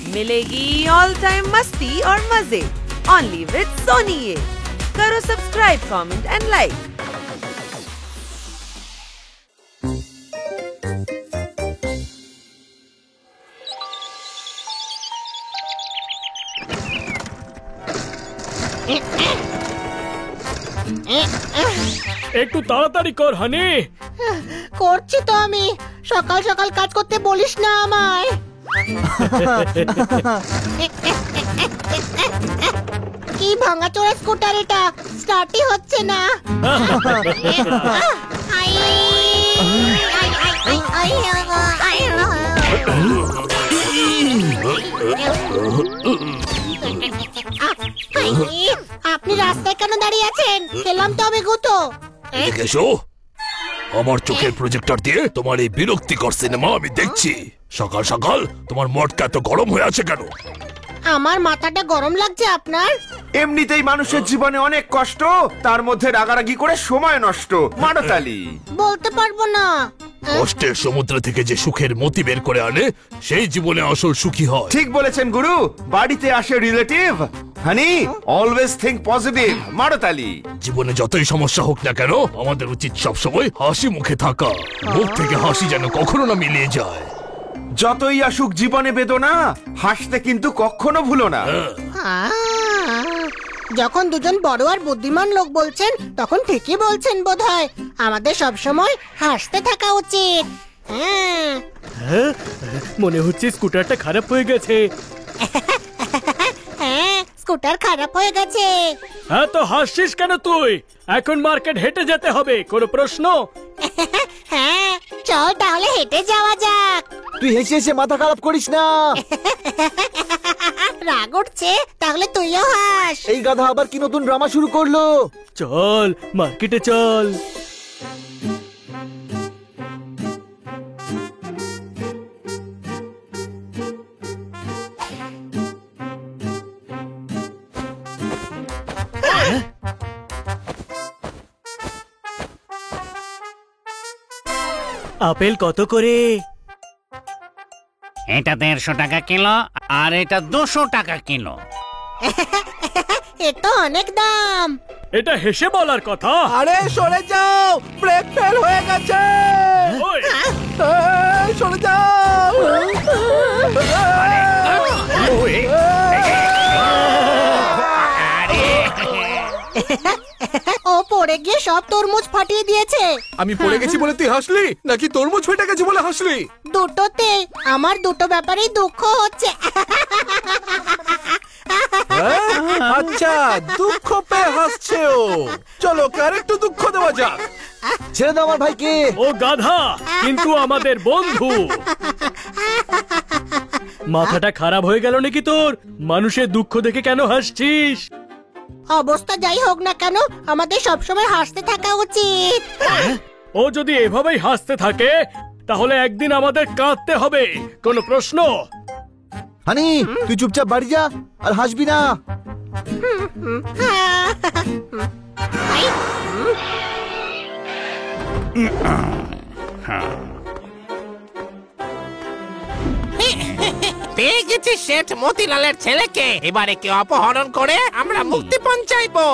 मिलेगी all time मस्ती और मजे ओनली विद सोनी। ये करो सब्सक्राइब, कमेंट एंड लाइक। একটু তাড়াতাড়ি কর হানি। করছি তো আমি, সকাল সকাল কাজ করতে বলিস না আমায়। কি ভাঙাচোরা স্কুটার এটা, স্টার্টই হচ্ছে না। আপনি রাস্তায় কেন দাঁড়িয়ে আছেন? খেলাম তো আমি গুতো। এসো, আমার চোখের প্রজেক্টর দিয়ে তোমার এই বিরক্তিকর সিনেমা আমি দেখছি। সকাল সকাল তোমার মটকা এত গরম হয়ে আছে কেন? আমার মাথাটা গরম লাগছে আপনার? এমনিতেই মানুষের জীবনে অনেক কষ্ট, তার মধ্যে রাগারাগি করে সময় নষ্ট। মারতালি বলতে পারবো না। কষ্টের সমুদ্র থেকে যে সুখের মতি বের করে আনে, সেই জীবনে আসল সুখী হয়। ঠিক বলেছেন গুরু। বাড়িতে আসে রিলেটিভ, হানি অলওয়েজ থিংক পজিটিভ। মারতালি। জীবনে যতই সমস্যা হোক না কেন, আমাদের উচিত সবসময় হাসি মুখে থাকা। মুখ থেকে হাসি যেন কখনো না মিলিয়ে যায়। যতই আসুক জীবনে বেদনা, হাসতে কিন্তু কখনো ভুলো না। যখন দুজন বড় আর বুদ্ধিমান লোক বলছেন, তখন ঠিকই বলছেন বোধহয়। আমাদের সবসময় হাসতে থাকা উচিত। মনে হচ্ছে স্কুটারটা খারাপ হয়ে গেছে। হ্যাঁ, স্কুটার খারাপ হয়ে গেছে। হ্যাঁ, তো হাসছিস কেন তুই? এখন মার্কেট হেঁটে যেতে হবে, কোনো প্রশ্ন? হ্যাঁ, চল তাহলে হেঁটে যাওয়া যাক। তুই হেসে হেসে মাথা খারাপ করিস না। রাগ উঠছে, তাহলে তুইও হাস। এই গাধা আবার কি নতুন ড্রামা শুরু করলো? চল মার্কেটে চল। আপেল কত করে? এটা 150 টাকা কিলো আর এটা 200 টাকা কিলো। এ তো অনেক দাম। এটা হেসে বলার কথা। আরে সরে যাও, ব্রেক ফেল হয়ে গেছে। ওই, সরে যাও। ও পড়ে গিয়ে সব তরমুজ ফাটিয়ে দিয়েছে। আমি পড়ে গেছি বলে তুই হাসলি, নাকি তরমুজ ফেটে গেছে বলে হাসলি? দুটোতে। আমার দুটো ব্যাপারেই দুঃখ হচ্ছে। আচ্ছা, দুঃখ পেয়ে হাসছে ও। চলো আর একটু দুঃখ দেওয়া যাক। ছেড়ে দাও আমার ভাইকে। ও গাধা, কিন্তু আমাদের বন্ধু। মাথাটা খারাপ হয়ে গেল নাকি তোর? মানুষের দুঃখ দেখে কেন হাসছিস? অবস্থা যাই হোক না কেন, আমাদের সবসময় হাসতে থাকা উচিত। ও যদি এভাবেই হাসতে থাকে, তাহলে একদিন আমাদের কাঁদতে হবে, কোনো প্রশ্ন? হানি, তুই চুপচাপ বাড়ি যা আর হাসবি না। পেয়ে গেছি শেঠ মতিলালের ছেলেকে। এবারে কে অপহরণ করে আমরা মুক্তিপণ চাইবো।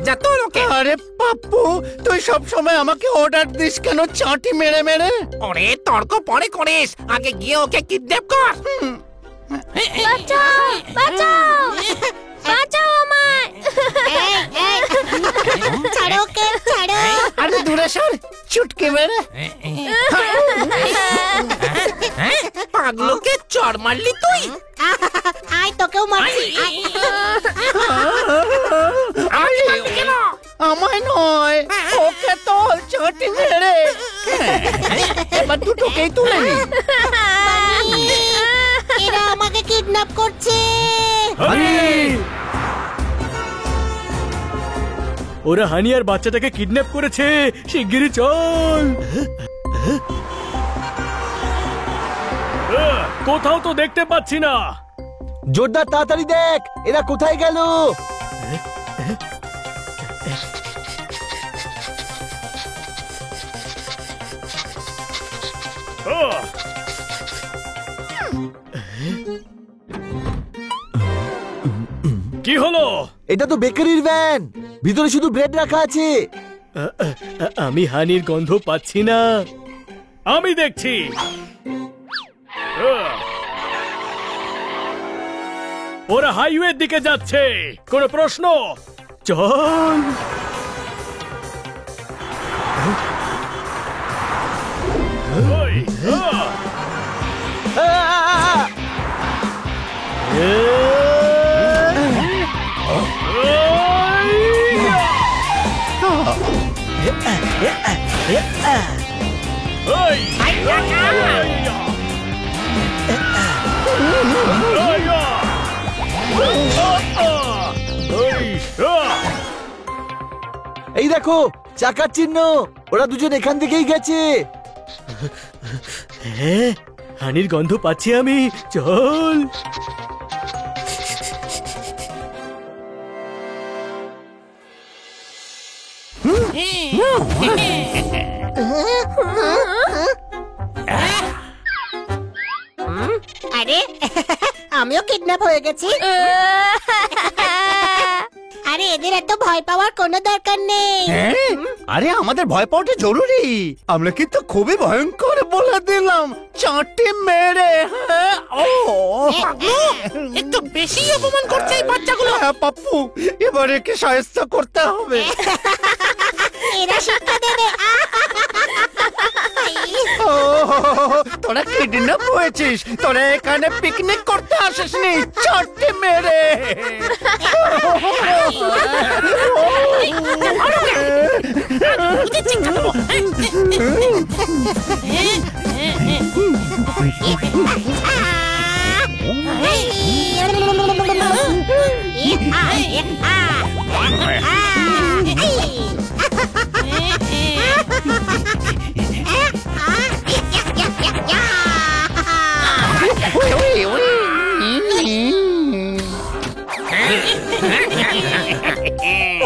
যা তো লোকে। আরে পাপ্পু, তুই সব সময় আমাকে অর্ডার দিস কেন চাটি মেরে মেরে? ওরে তর্ক পরে করিস, আগে গিয়ে ওকে কিডন্যাপ কর। বাঁচাও, বাঁচাও, বাঁচাও আমায়। ছাড়ো ওকে, ছাড়ো। আরে দূরে সর, চুটকে মেরে। পাগলুকে চড় মারলি তুই? আয় তোকেও মারছি। আমায় নয়, ওকে তোল চাটি মেরে। এবার দুটোকেই তুলে নি। এরা আমাকে কিডন্যাপ করছে। ওরা হানি আর বাচ্চাটাকে কিডন্যাপ করেছে। শিগগিরই চল। কোথাও তো দেখতে পাচ্ছি না। জোরদার তাড়াতাড়ি দেখ, এরা কোথায় গেল? কি হলো? এটা তো বেকারির ভ্যান, ভিতরে শুধু ব্রেড রাখা আছে। আমি হানির গন্ধ পাচ্ছি না। আমি দেখছি। ওরা হাইওয়ের দিকে যাচ্ছে। কোনো প্রশ্ন? চল। ওই, এই দেখো চাকার চিহ্ন, ওরা দুজন এখান থেকেই গেছে। হ্যাঁ, হানির গন্ধ পাচ্ছি আমি। চল। আরে আমিও কিডন্যাপ হয়ে গেছি। আরে এদের এত ভয় পাওয়ার কোনো দরকার নেই। আরে আমাদের ভয় পাওয়াটা জরুরি। আমরা কিন্তু খুবই ভয়ঙ্কর বলে দিলাম, চাটি মেরে। একটু বেশি অপমান করছে এই বাচ্চাগুলো। হ্যাঁ পাপ্পু, এবারে কি সাহায্য করতে হবে। এরা শিক্ষা দেবে। ও, তোরা কিডন্যাপ হয়েছিস, তোরা এখানে পিকনিক করতে আসিসনি, চাটি মেরে।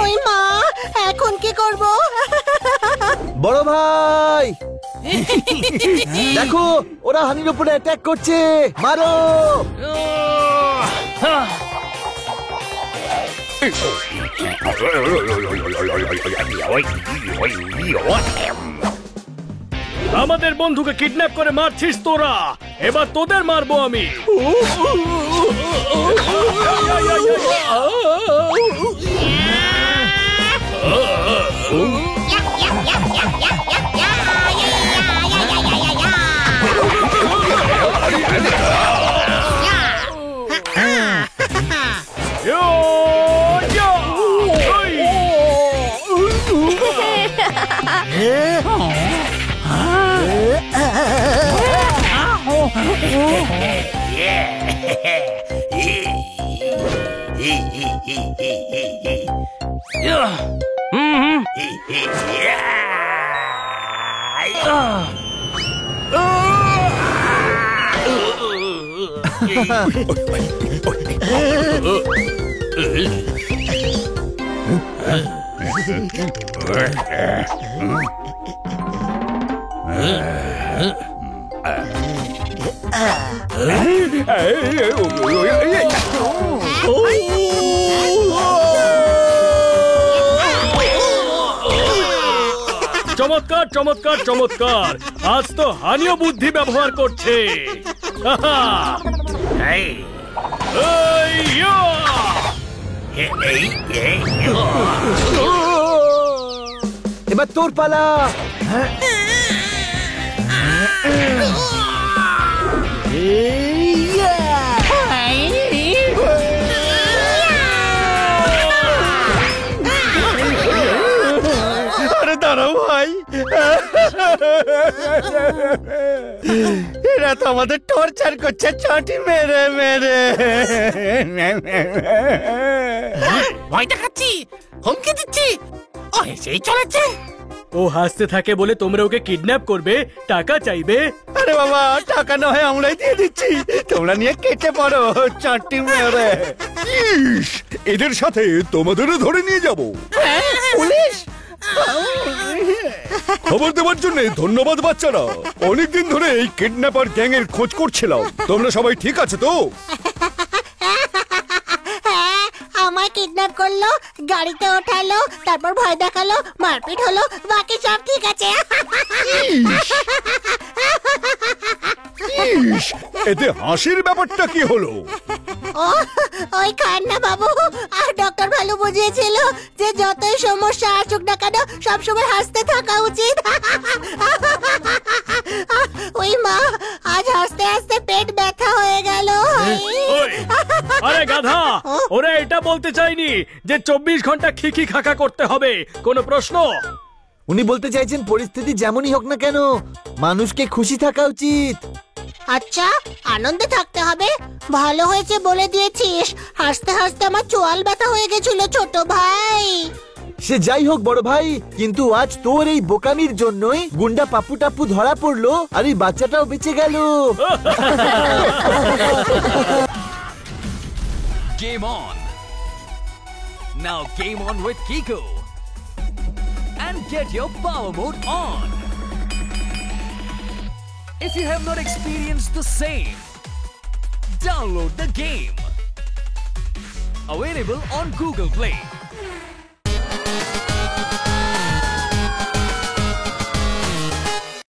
ওই মা, এখন কি করব? বড় ভাই দেখো, ওরা হানির উপরে অ্যাটাক করছে, মারো। আমাদের বন্ধুকে কিডন্যাপ করে মারছিস তোরা, এবার তোদের মারবো আমি। চমৎকার চমৎকার চমৎকার, আজ তো হানিও বুদ্ধি ব্যবহার করছে। এবার তোর পালা। আরে দাঁড়াও ভাই, এরা তো আমাদের টর্চার করছে চাটি মেরে মেরে। ভয় দেখাচ্ছি, হুমকি দিচ্ছি, ও হেসেই চলেছে। ও হাসতে থাকে বলে তোমরা ওকে কিডন্যাপ করবে, টাকা চাইবে। আরে বাবা, টাকা না হয় আমরাই দিয়ে দিচ্ছি, তোমরা নিয়ে কেটে পড়ো চাটি মেরে। এদের সাথে তোমাদেরও ধরে নিয়ে যাব। পুলিশ? খবর দেওয়ার জন্য ধন্যবাদ বাচ্চারা। অনেকদিন ধরে এই কিডন্যাপার গ্যাং এর খোঁজ করছিলাম। তোমরা সবাই ঠিক আছে তো? হ্যাঁ, আমায় কিডন্যাপ করলো, গাড়িতে ওঠালো, তারপর ভয় দেখালো, মারপিট হলো, বাকি সব ঠিক আছে। ইস, এতে হাসির ব্যাপারটা কি হলো? ও ওই খান্না বাবু আর ডক্টর ভালু বুঝিয়েছিল যে যতই সমস্যা আসুক না কেন সবসময় হাসতে থাকা উচিত। ওই মা, আজ হাসতে হাসতে পেট ব্যথা হয়ে গেল। ওই, আরে গাধা, ওরা এটা বলতে চাইনি যে 24 ঘন্টা খিখি খাকা করতে হবে। কোনো প্রশ্ন? উনি বলতে চাইছেন পরিস্থিতি যেমনই হোক না কেন মানুষকে খুশি থাকা উচিত। আচ্ছা, আনন্দে থাকতে হবে। ভালো হয়েছে বলে দিয়েছিস। হাসতে হাসতে আমার চোয়াল ব্যথা হয়ে গেছিল ছোট ভাই। সে যাই হোক বড় ভাই, কিন্তু আজ তোর এই বোকামির জন্যই গুন্ডা পাপ্পু টাপ্পু ধরা পড়লো আর এই বাচ্চাটাও বেঁচে গেল। Game on. Now game on with Kiko. And get your power mode on. If you have not experienced the same, download the game. Available on Google Play.